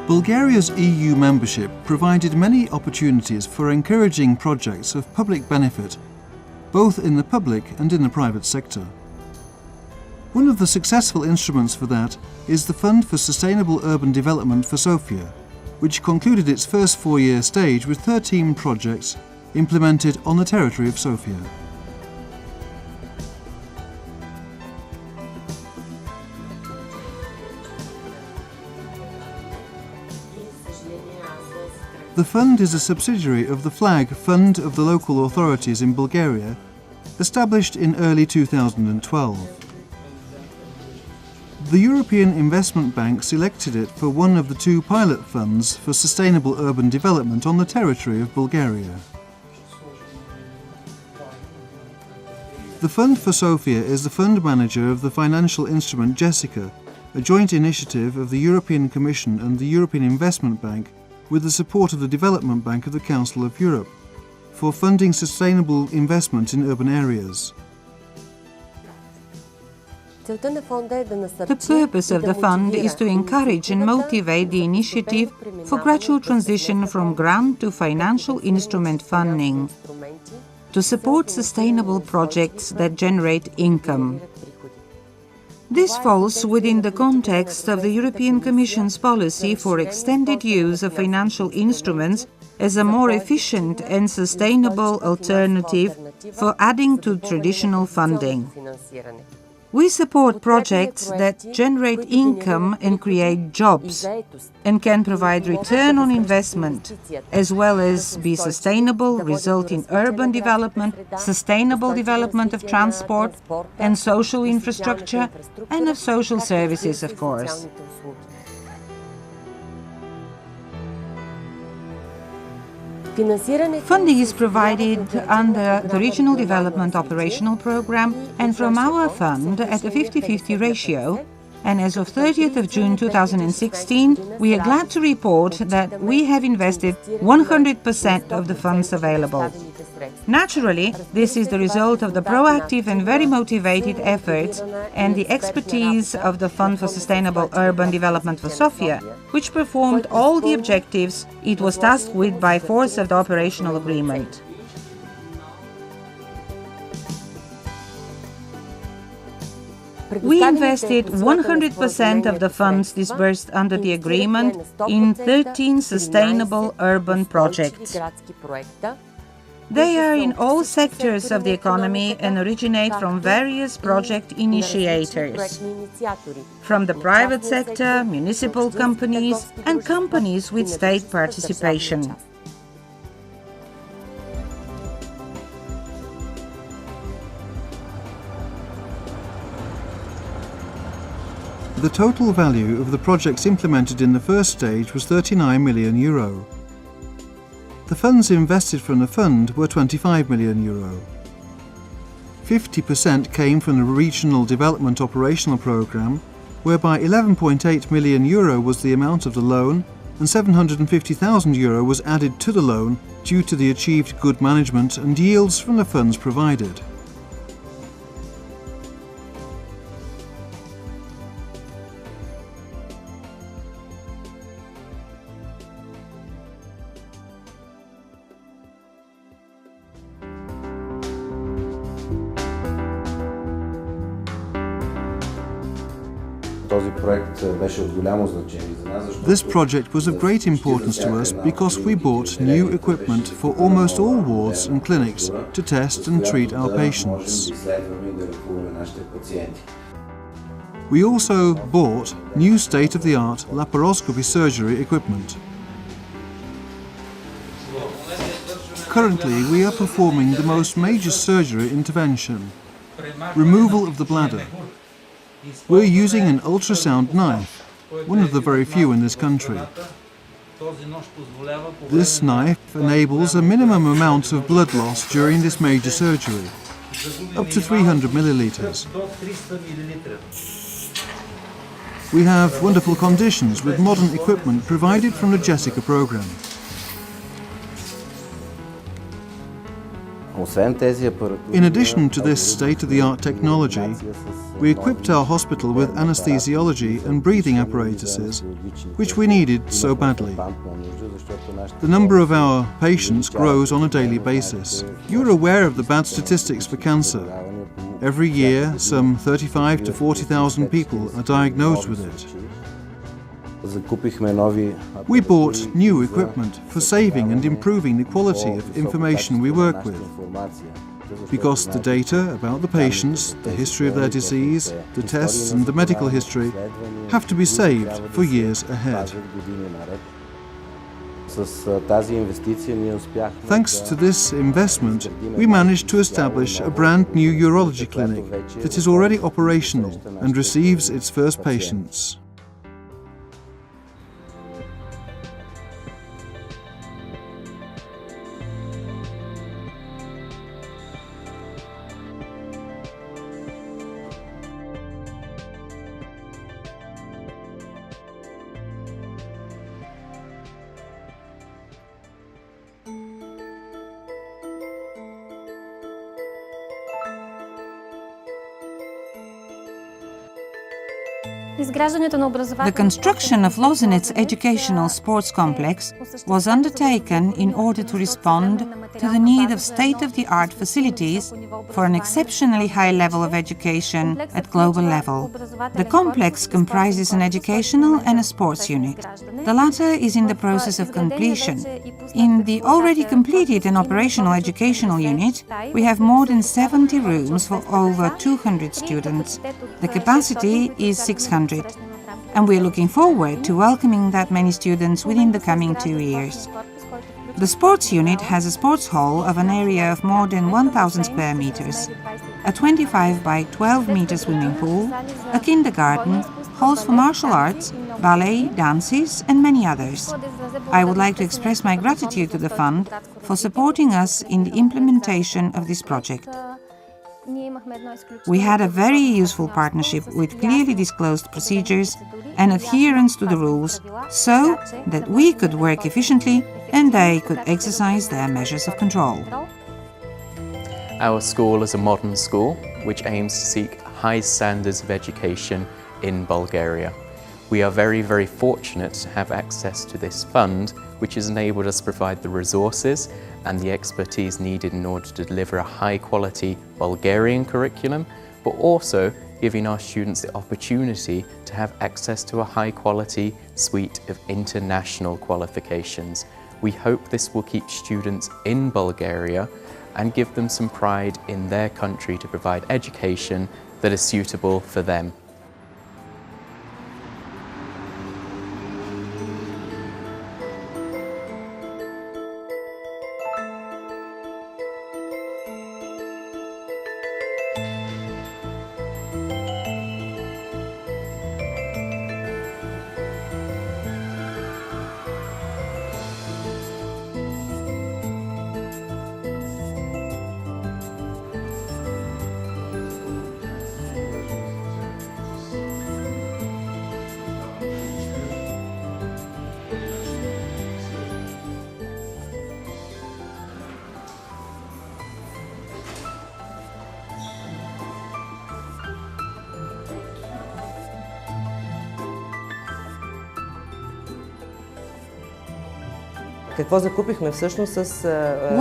Bulgaria's EU membership provided many opportunities for encouraging projects of public benefit, both in the public and in the private sector. One of the successful instruments for that is the Fund for Sustainable Urban Development for Sofia, which concluded its first 4-year stage with 13 projects implemented on the territory of Sofia. The fund is a subsidiary of the Flag Fund of the Local Authorities in Bulgaria, established in early 2012. The European Investment Bank selected it for one of the 2 pilot funds for sustainable urban development on the territory of Bulgaria. The Fund for Sofia is the fund manager of the financial instrument Jessica, a joint initiative of the European Commission and the European Investment Bank with the support of the Development Bank of the Council of Europe, for funding sustainable investment in urban areas. The purpose of the fund is to encourage and motivate the initiative for gradual transition from grant to financial instrument funding, to support sustainable projects that generate income. This falls within the context of the European Commission's policy for extended use of financial instruments as a more efficient and sustainable alternative for adding to traditional funding. We support projects that generate income and create jobs and can provide return on investment, as well as be sustainable, result in urban development, sustainable development of transport and social infrastructure, and of social services, of course. Funding is provided under the Regional Development Operational Programme and from our fund at a 50-50 ratio, and as of 30th of June 2016, we are glad to report that we have invested 100% of the funds available. Naturally, this is the result of the proactive and very motivated efforts and the expertise of the Fund for Sustainable Urban Development for Sofia, which performed all the objectives it was tasked with by force of the operational agreement. We invested 100% of the funds disbursed under the agreement in 13 sustainable urban projects. They are in all sectors of the economy and originate from various project initiators, from the private sector, municipal companies, and companies with state participation. The total value of the projects implemented in the first stage was €39 million. The funds invested from the fund were €25 million. 50% came from the Regional Development Operational Programme, whereby €11.8 million was the amount of the loan and €750,000 was added to the loan due to the achieved good management and yields from the funds provided. This project was of great importance to us because we bought new equipment for almost all wards and clinics to test and treat our patients. We also bought new state-of-the-art laparoscopy surgery equipment. Currently, we are performing the most major surgery intervention, removal of the bladder. We're using an ultrasound knife, one of the very few in this country. This knife enables a minimum amount of blood loss during this major surgery, up to 300 milliliters. We have wonderful conditions with modern equipment provided from the Jessica program. In addition to this state-of-the-art technology, we equipped our hospital with anesthesiology and breathing apparatuses, which we needed so badly. The number of our patients grows on a daily basis. You're aware of the bad statistics for cancer. Every year, some 35 to 40,000 people are diagnosed with it. We bought new equipment for saving and improving the quality of information we work with, because the data about the patients, the history of their disease, the tests and the medical history have to be saved for years ahead. Thanks to this investment, we managed to establish a brand new urology clinic that is already operational and receives its first patients. The construction of Lozenets Educational Sports Complex was undertaken in order to respond to the need of state-of-the-art facilities for an exceptionally high level of education at global level. The complex comprises an educational and a sports unit. The latter is in the process of completion. In the already completed and operational educational unit, we have more than 70 rooms for over 200 students. The capacity is 600. And we are looking forward to welcoming that many students within the coming 2 years. The sports unit has a sports hall of an area of more than 1,000 square meters, a 25 by 12 meter swimming pool, a kindergarten, halls for martial arts, ballet, dances and many others. I would like to express my gratitude to the fund for supporting us in the implementation of this project. We had a very useful partnership with clearly disclosed procedures and adherence to the rules, so that we could work efficiently and they could exercise their measures of control. Our school is a modern school which aims to seek high standards of education in Bulgaria. We are very, very fortunate to have access to this fund, which has enabled us to provide the resources and the expertise needed in order to deliver a high-quality Bulgarian curriculum, but also giving our students the opportunity to have access to a high-quality suite of international qualifications. We hope this will keep students in Bulgaria and give them some pride in their country to provide education that is suitable for them.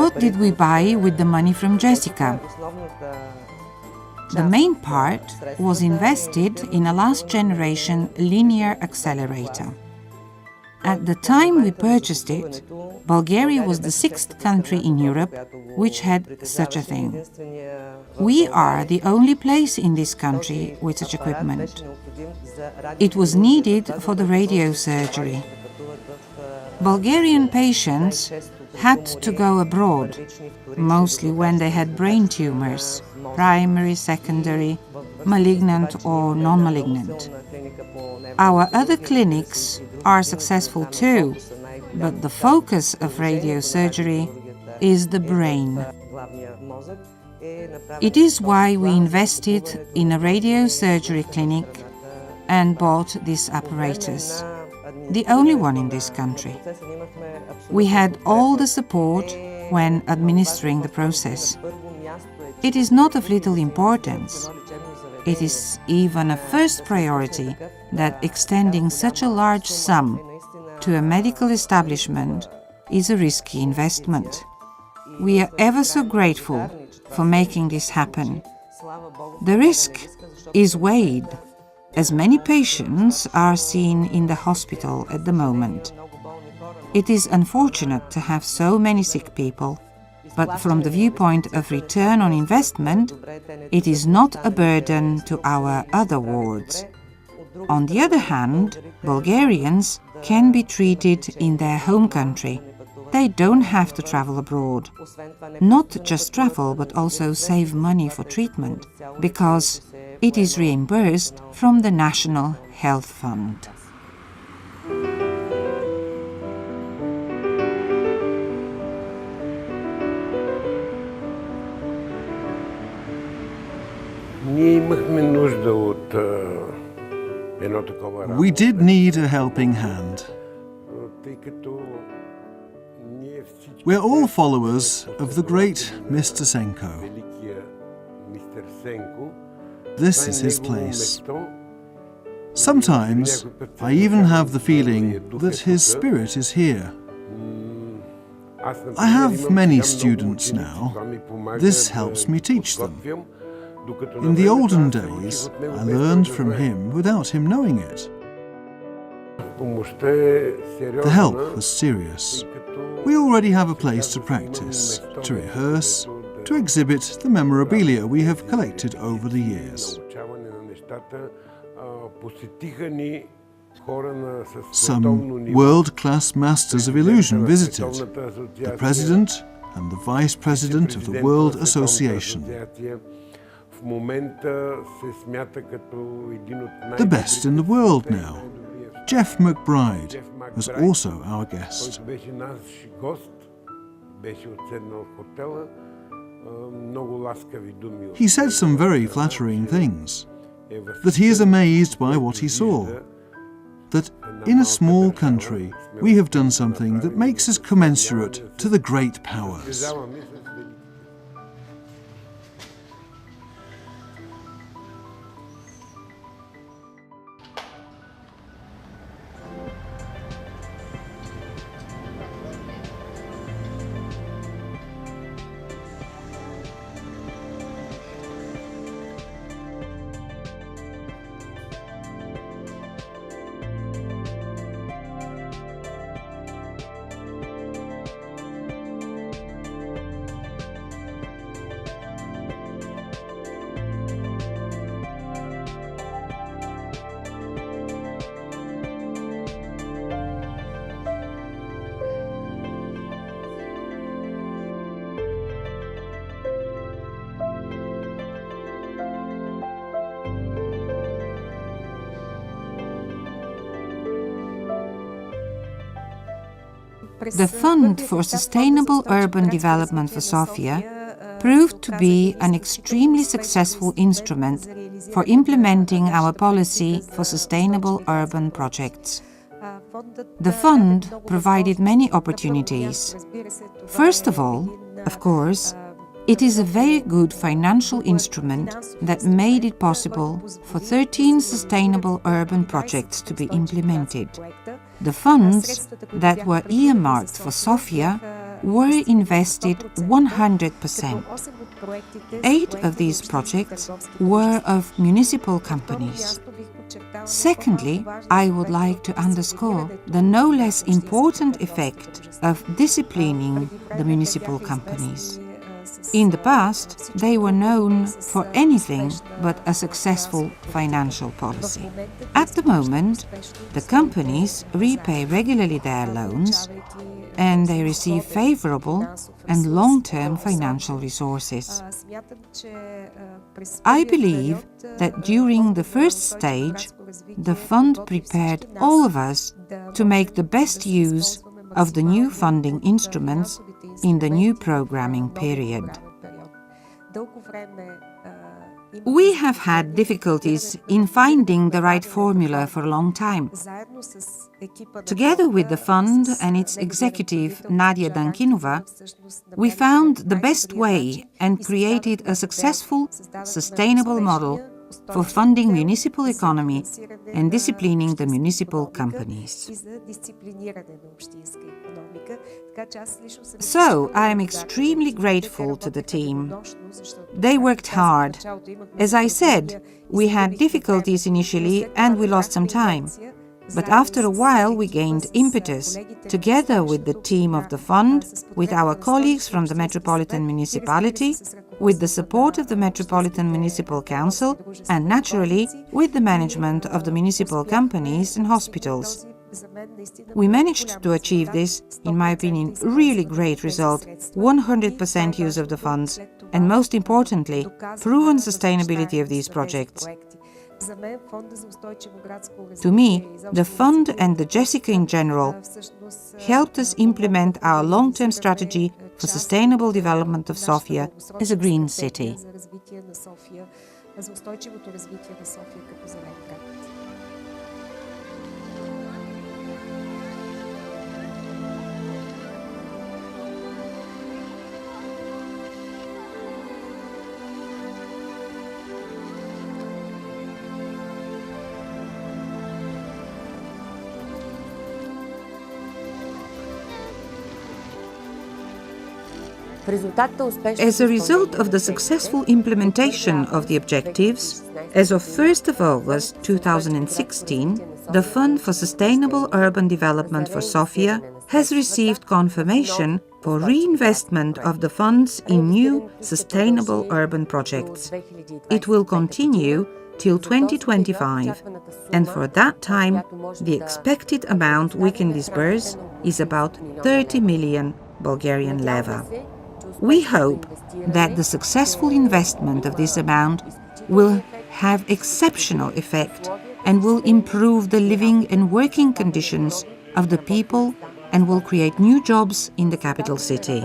What did we buy with the money from Jessica? The main part was invested in a last-generation linear accelerator. At the time we purchased it, Bulgaria was the 6th country in Europe which had such a thing. We are the only place in this country with such equipment. It was needed for the radiosurgery. Bulgarian patients had to go abroad, mostly when they had brain tumors, primary, secondary, malignant or non-malignant. Our other clinics are successful too, but the focus of radiosurgery is the brain. It is why we invested in a radiosurgery clinic and bought this apparatus. the only one in this country. We had all the support when administering the process. It is not of little importance. It is even a first priority that extending such a large sum to a medical establishment is a risky investment. We are ever so grateful for making this happen. The risk is weighed, as many patients are seen in the hospital at the moment. It is unfortunate to have so many sick people, but from the viewpoint of return on investment, it is not a burden to our other wards. On the other hand, Bulgarians can be treated in their home country. They don't have to travel abroad. Not just travel, but also save money for treatment, because it is reimbursed from the National Health Fund. We did need a helping hand. We're all followers of the great Mr. Senko. This is his place. Sometimes I even have the feeling that his spirit is here. I have many students now. This helps me teach them. In the olden days, I learned from him without him knowing it. The help was serious. We already have a place to practice, to rehearse, to exhibit the memorabilia we have collected over the years. Some world-class masters of illusion visited, the president and the vice president of the World Association. The best in the world now. Jeff McBride was also our guest. He said some very flattering things, that he is amazed by what he saw, that in a small country we have done something that makes us commensurate to the great powers. The Fund for Sustainable Urban Development for Sofia proved to be an extremely successful instrument for implementing our policy for sustainable urban projects. The fund provided many opportunities. First of all, of course, it is a very good financial instrument that made it possible for 13 sustainable urban projects to be implemented. The funds that were earmarked for Sofia were invested 100%. 8 of these projects were of municipal companies. Secondly, I would like to underscore the no less important effect of disciplining the municipal companies. In the past, they were known for anything but a successful financial policy. At the moment, the companies repay regularly their loans and they receive favorable and long-term financial resources. I believe that during the first stage, the fund prepared all of us to make the best use of the new funding instruments in the new programming period. We have had difficulties in finding the right formula for a long time. Together with the fund and its executive, Nadia Dankinova, we found the best way and created a successful, sustainable model for funding municipal economy and disciplining the municipal companies. So, I am extremely grateful to the team. They worked hard. As I said, we had difficulties initially and we lost some time. But after a while we gained impetus, together with the team of the fund, with our colleagues from the Metropolitan Municipality, with the support of the Metropolitan Municipal Council, and naturally with the management of the municipal companies and hospitals. We managed to achieve this, in my opinion, really great result, 100% use of the funds, and most importantly, proven sustainability of these projects. To me, the fund and the Jessica in general helped us implement our long-term strategy for sustainable development of Sofia as a green city. As a result of the successful implementation of the objectives, as of 1st of August 2016, the Fund for Sustainable Urban Development for Sofia has received confirmation for reinvestment of the funds in new sustainable urban projects. It will continue till 2025, and for that time, the expected amount we can disburse is about 30 million Bulgarian leva. We hope that the successful investment of this amount will have exceptional effect and will improve the living and working conditions of the people and will create new jobs in the capital city.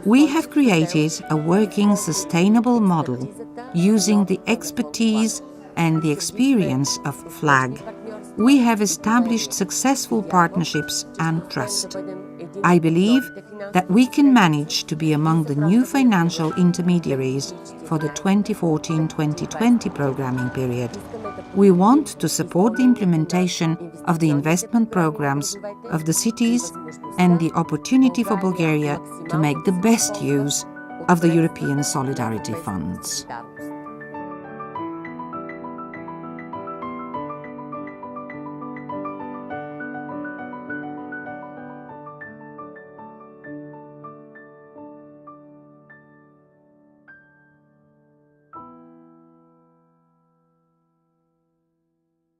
We have created a working sustainable model using the expertise and the experience of FLAG. We have established successful partnerships and trust. I believe that we can manage to be among the new financial intermediaries for the 2014-2020 programming period. We want to support the implementation of the investment programs of the cities and the opportunity for Bulgaria to make the best use of the European Solidarity Funds.